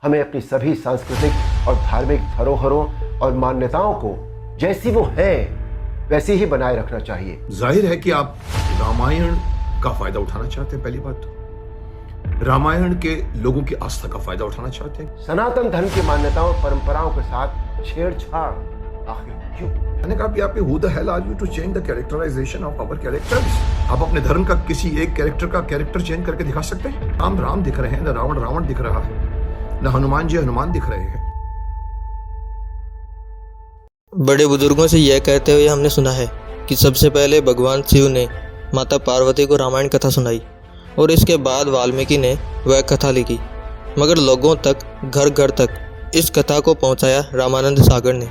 हमें अपनी सभी सांस्कृतिक और धार्मिक धरोहरों और मान्यताओं को जैसी वो है वैसी ही बनाए रखना चाहिए। जाहिर है कि आप रामायण का फायदा उठाना चाहते हैं। पहली बात तो रामायण के लोगों की आस्था का फायदा उठाना चाहते हैं। सनातन धर्म की मान्यताओं परंपराओं के साथ छेड़छाड़ आखिर क्यों? मैंने कहा यहाँ पे who the hell are you to change the characterization of our characters? आप अपने धर्म का किसी एक कैरेक्टर का कैरेक्टर चेंज करके दिखा सकते हैं? राम राम दिख रहे हैं, न रावण रावण दिख रहा है, न हनुमान जी हनुमान दिख रहे हैं। बड़े बुजुर्गों से यह कहते हुए हमने सुना है कि सबसे पहले भगवान शिव ने माता पार्वती को रामायण कथा सुनाई और इसके बाद वाल्मीकि ने वह कथा लिखी, मगर लोगों तक घर घर तक इस कथा को पहुंचाया रामानंद सागर ने।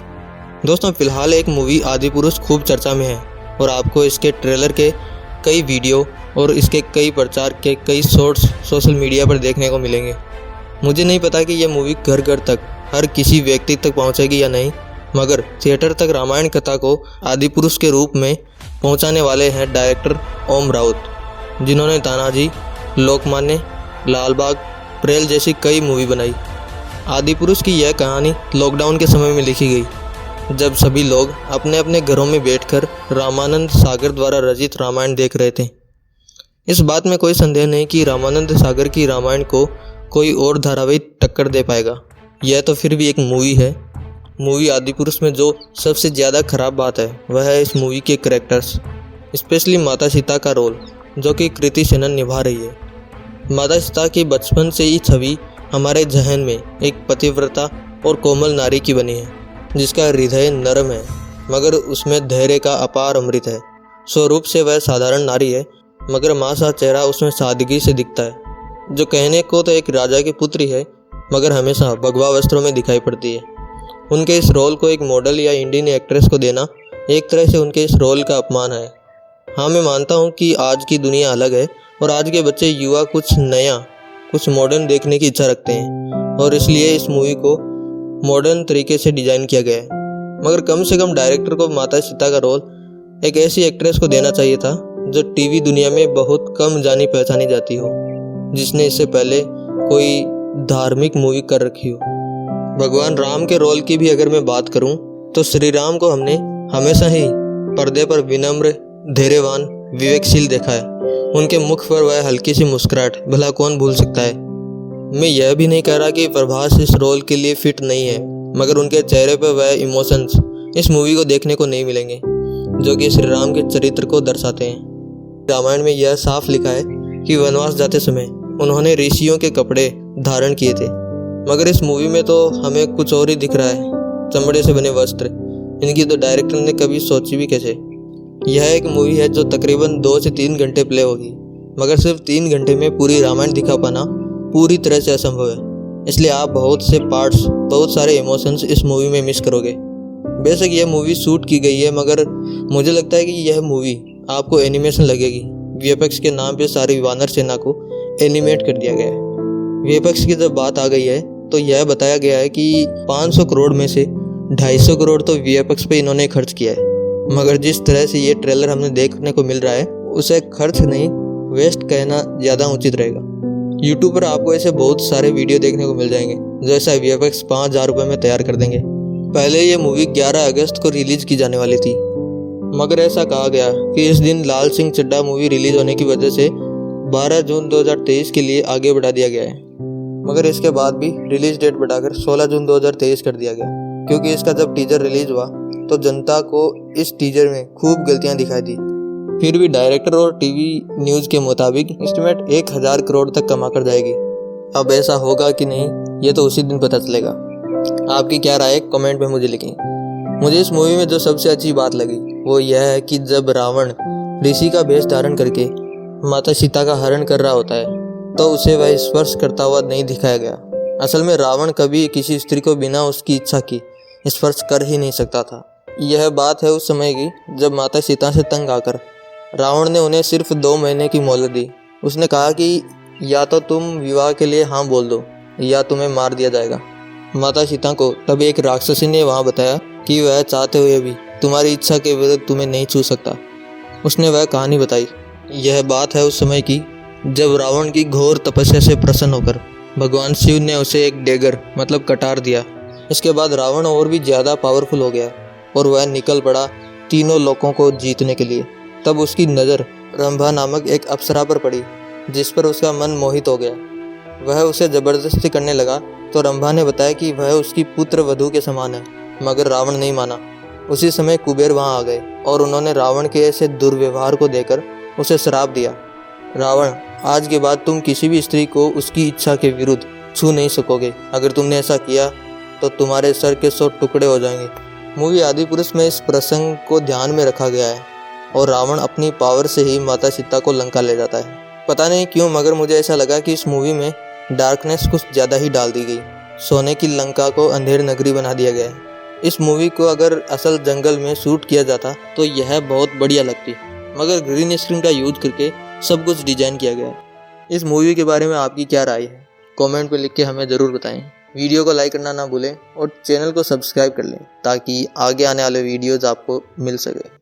दोस्तों, फिलहाल एक मूवी आदिपुरुष खूब चर्चा में है और आपको इसके ट्रेलर के कई वीडियो और इसके कई प्रचार के कई शॉर्ट्स सोशल मीडिया पर देखने को मिलेंगे। मुझे नहीं पता कि यह मूवी घर घर तक हर किसी व्यक्ति तक पहुंचेगी या नहीं, मगर थिएटर तक रामायण कथा को आदिपुरुष के रूप में पहुंचाने वाले हैं डायरेक्टर ओम राउत, जिन्होंने तानाजी, लोकमान्य, लाल बाग, प्रेल जैसी कई मूवी बनाई। आदिपुरुष की यह कहानी लॉकडाउन के समय में लिखी गई, जब सभी लोग अपने अपने घरों में बैठकर रामानंद सागर द्वारा रचित रामायण देख रहे थे। इस बात में कोई संदेह नहीं कि रामानंद सागर की रामायण को कोई और धारावाहिक टक्कर दे पाएगा। यह तो फिर भी एक मूवी है। मूवी आदिपुरुष में जो सबसे ज़्यादा खराब बात है वह है इस मूवी के कैरेक्टर्स, स्पेशली माता सीता का रोल जो कि कृति सेनन निभा रही है। माता सीता की बचपन से ही छवि हमारे जहन में एक पतिव्रता और कोमल नारी की बनी है, जिसका हृदय नरम है मगर उसमें धैर्य का अपार अमृत है। स्वरूप से वह साधारण नारी है मगर माँ सा चेहरा उसमें सादगी से दिखता है, जो कहने को तो एक राजा की पुत्री है मगर हमेशा भगवा वस्त्रों में दिखाई पड़ती है। उनके इस रोल को एक मॉडल या इंडियन एक्ट्रेस को देना एक तरह से उनके इस रोल का अपमान है। हाँ, मैं मानता हूँ कि आज की दुनिया अलग है और आज के बच्चे युवा कुछ नया, कुछ मॉडर्न देखने की इच्छा रखते हैं और इसलिए इस मूवी को मॉडर्न तरीके से डिज़ाइन किया गया है। मगर कम से कम डायरेक्टर को माता सीता का रोल एक ऐसी एक्ट्रेस को देना चाहिए था जो टीवी दुनिया में बहुत कम जानी पहचानी जाती हो, जिसने इससे पहले कोई धार्मिक मूवी कर रखी हो। भगवान राम के रोल की भी अगर मैं बात करूं तो श्री राम को हमने हमेशा ही पर्दे पर विनम्र, धैर्यवान, विवेकशील देखा है। उनके मुख पर वह हल्की सी मुस्कुराहट भला कौन भूल सकता है। मैं यह भी नहीं कह रहा कि प्रभास इस रोल के लिए फिट नहीं है, मगर उनके चेहरे पर वह इमोशंस इस मूवी को देखने को नहीं मिलेंगे जो कि श्री राम के चरित्र को दर्शाते हैं। रामायण में यह साफ लिखा है कि वनवास जाते समय उन्होंने ऋषियों के कपड़े धारण किए थे, मगर इस मूवी में तो हमें कुछ और ही दिख रहा है, चमड़े से बने वस्त्र। इनकी तो डायरेक्टर ने कभी सोची भी कैसे। यह एक मूवी है जो तकरीबन 2 से 3 घंटे प्ले होगी, मगर सिर्फ 3 घंटे में पूरी रामायण दिखा पाना पूरी तरह से असंभव है। इसलिए आप बहुत से पार्ट्स, बहुत सारे इमोशंस इस मूवी में मिस करोगे। बेशक यह मूवी शूट की गई है, मगर मुझे लगता है कि यह मूवी आपको एनिमेशन लगेगी। वीएफएक्स के नाम पे सारी वानर सेना को एनिमेट कर दिया गया है। वीएफएक्स की जब बात आ गई है तो यह बताया गया है कि 500 करोड़ में से 250 करोड़ तो वीएफएक्स पे इन्होंने खर्च किया है। मगर जिस तरह से ये ट्रेलर हमें देखने को मिल रहा है, उसे खर्च नहीं, वेस्ट कहना ज़्यादा उचित रहेगा। यूट्यूब पर आपको ऐसे बहुत सारे वीडियो देखने को मिल जाएंगे जो ऐसा वीएफएक्स 5000 रुपये में तैयार कर देंगे। पहले ये मूवी 11 अगस्त को रिलीज की जाने वाली थी, मगर ऐसा कहा गया कि इस दिन लाल सिंह चड्ढा मूवी रिलीज होने की वजह से 12 जून 2023 के लिए आगे बढ़ा दिया गया है। मगर इसके बाद भी रिलीज डेट बढ़ाकर 16 जून 2023 कर दिया गया, क्योंकि इसका जब टीजर रिलीज हुआ तो जनता को इस टीजर में खूब गलतियां दिखाई दी। फिर भी डायरेक्टर और टीवी न्यूज़ के मुताबिक एस्टिमेट 1000 करोड़ तक कमा कर जाएगी। अब ऐसा होगा कि नहीं, ये तो उसी दिन पता चलेगा। आपकी क्या राय है कमेंट में मुझे लिखें। मुझे इस मूवी में जो सबसे अच्छी बात लगी वो यह है कि जब रावण ऋषि का भेष धारण करके माता सीता का हरण कर रहा होता है तो उसे वह स्पर्श करता हुआ नहीं दिखाया गया। असल में रावण कभी किसी स्त्री को बिना उसकी इच्छा की स्पर्श कर ही नहीं सकता था। यह बात है उस समय की जब माता सीता से तंग आकर रावण ने उन्हें सिर्फ 2 महीने की मोहलत दी। उसने कहा कि या तो तुम विवाह के लिए हाँ बोल दो या तुम्हें मार दिया जाएगा। माता सीता को तब एक राक्षसी ने वहाँ बताया कि वह चाहते हुए भी तुम्हारी इच्छा के विरुद्ध तुम्हें नहीं छू सकता। उसने वह कहानी बताई। यह बात है उस समय की जब रावण की घोर तपस्या से प्रसन्न होकर भगवान शिव ने उसे एक डेगर मतलब कटार दिया। इसके बाद रावण और भी ज़्यादा पावरफुल हो गया और वह निकल पड़ा तीनों लोकों को जीतने के लिए। तब उसकी नज़र रंभा नामक एक अप्सरा पर पड़ी, जिस पर उसका मन मोहित हो गया। वह उसे ज़बरदस्ती करने लगा तो रंभा ने बताया कि वह उसकी पुत्र वधू के समान है, मगर रावण नहीं माना। उसी समय कुबेर वहां आ गए और उन्होंने रावण के ऐसे दुर्व्यवहार को देकर उसे श्राप दिया। रावण, आज के बाद तुम किसी भी स्त्री को उसकी इच्छा के विरुद्ध छू नहीं सकोगे। अगर तुमने ऐसा किया तो तुम्हारे सर के 100 टुकड़े हो जाएंगे। मूवी आदिपुरुष में इस प्रसंग को ध्यान में रखा गया है और रावण अपनी पावर से ही माता सीता को लंका ले जाता है। पता नहीं क्यों, मगर मुझे ऐसा लगा कि इस मूवी में डार्कनेस कुछ ज़्यादा ही डाल दी गई। सोने की लंका को अंधेर नगरी बना दिया गया है। इस मूवी को अगर असल जंगल में शूट किया जाता तो यह बहुत बढ़िया लगती, मगर ग्रीन स्क्रीन का यूज करके सब कुछ डिजाइन किया गया है। इस मूवी के बारे में आपकी क्या राय है? कमेंट पे लिख के हमें ज़रूर बताएं। वीडियो को लाइक करना ना भूलें और चैनल को सब्सक्राइब कर लें ताकि आगे आने वाले वीडियोज़ आपको मिल सके।